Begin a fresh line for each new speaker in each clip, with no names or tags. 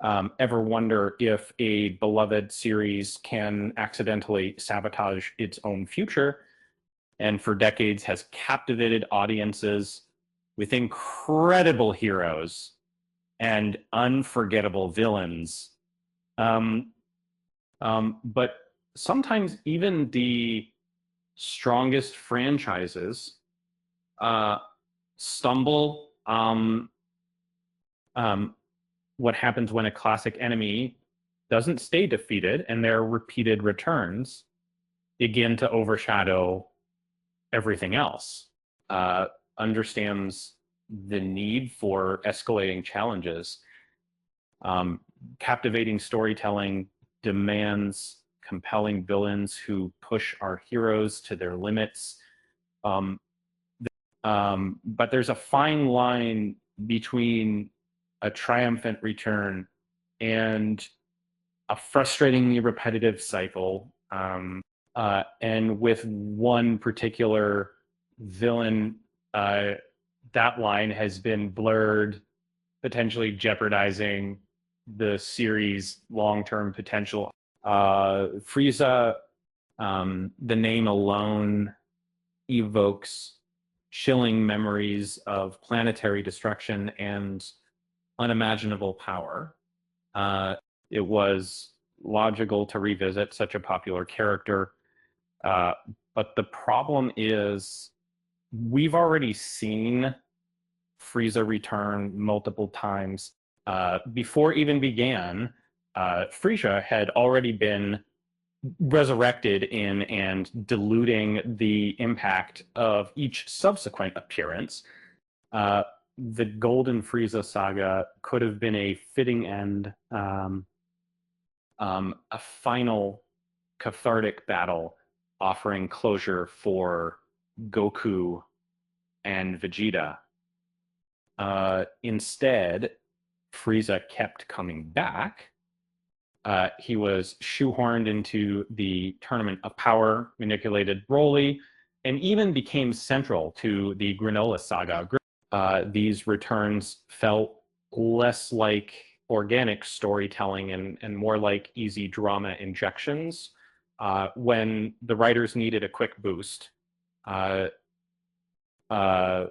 ever wonder if a beloved series can accidentally sabotage its own future, and for decades has captivated audiences with incredible heroes and unforgettable villains. Um, but sometimes even the strongest franchises uh, stumble. Um, what happens when a classic enemy doesn't stay defeated and their repeated returns begin to overshadow everything else. Uh, Understands the need for escalating challenges. Um, Captivating storytelling demands compelling villains who push our heroes to their limits. Um, but there's a fine line between a triumphant return and a frustratingly repetitive cycle. And with one particular villain, uh, that line has been blurred, potentially jeopardizing the series' long-term potential. Frieza, the name alone evokes chilling memories of planetary destruction and unimaginable power. Uh, it was logical to revisit such a popular character. Uh, but the problem is, we've already seen Frieza return multiple times. Before it even began, Frieza had already been resurrected in and diluting the impact of each subsequent appearance. Uh, the Golden Frieza saga could have been a fitting end, a final cathartic battle offering closure for Goku and Vegeta. Instead, Frieza kept coming back. He was shoehorned into the Tournament of Power, manipulated Broly, and even became central to the Granola saga. These returns felt less like organic storytelling and more like easy drama injections when the writers needed a quick boost. Uh, uh,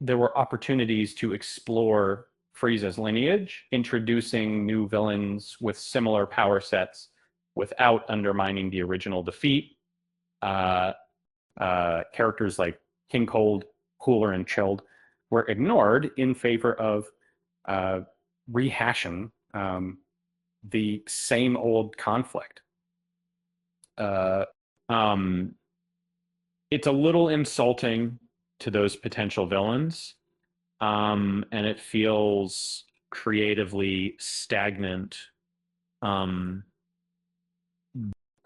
there were opportunities to explore Frieza's lineage, introducing new villains with similar power sets without undermining the original defeat. Uh, Characters like King Cold, Cooler, and Chilled were ignored in favor of uh, rehashing the same old conflict. Uh, um, it's a little insulting to those potential villains, and it feels creatively stagnant. Um,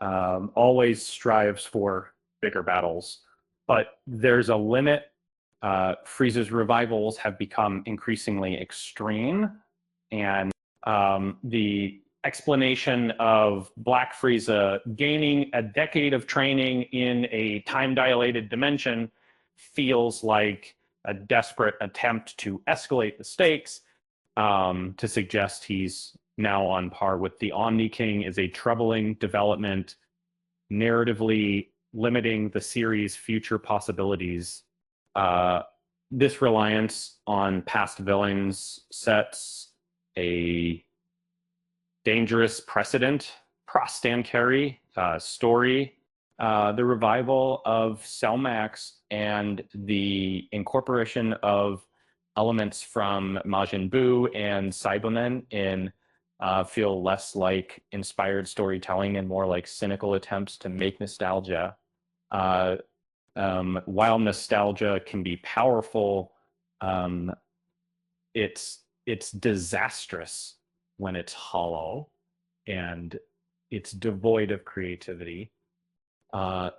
Always strives for bigger battles, but there's a limit. Frieza's revivals have become increasingly extreme, and the explanation of Black Frieza gaining a decade of training in a time-dilated dimension feels like a desperate attempt to escalate the stakes, to suggest he's now on par with the Omni King is a troubling development, narratively limiting the series' future possibilities. Uh, this reliance on past villains sets a dangerous precedent. Prostan Carey story, the revival of Cellmax and the incorporation of elements from Majin Buu and Cybermen in feel less like inspired storytelling and more like cynical attempts to make nostalgia. Uh, while nostalgia can be powerful, um, it's disastrous when it's hollow and it's devoid of creativity.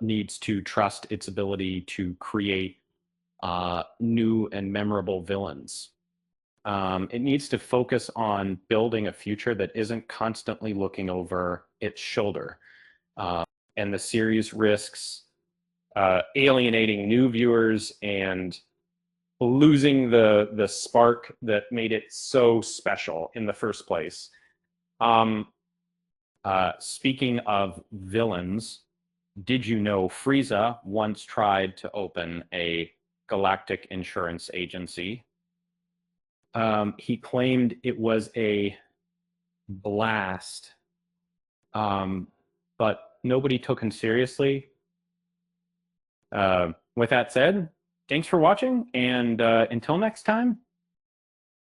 Needs to trust its ability to create new and memorable villains. It needs to focus on building a future that isn't constantly looking over its shoulder. Uh, and the series risks alienating new viewers and losing the spark that made it so special in the first place. Um, Speaking of villains, did you know Frieza once tried to open a galactic insurance agency? He claimed it was a blast, um, but nobody took him seriously. With that said, thanks for watching, and until next time.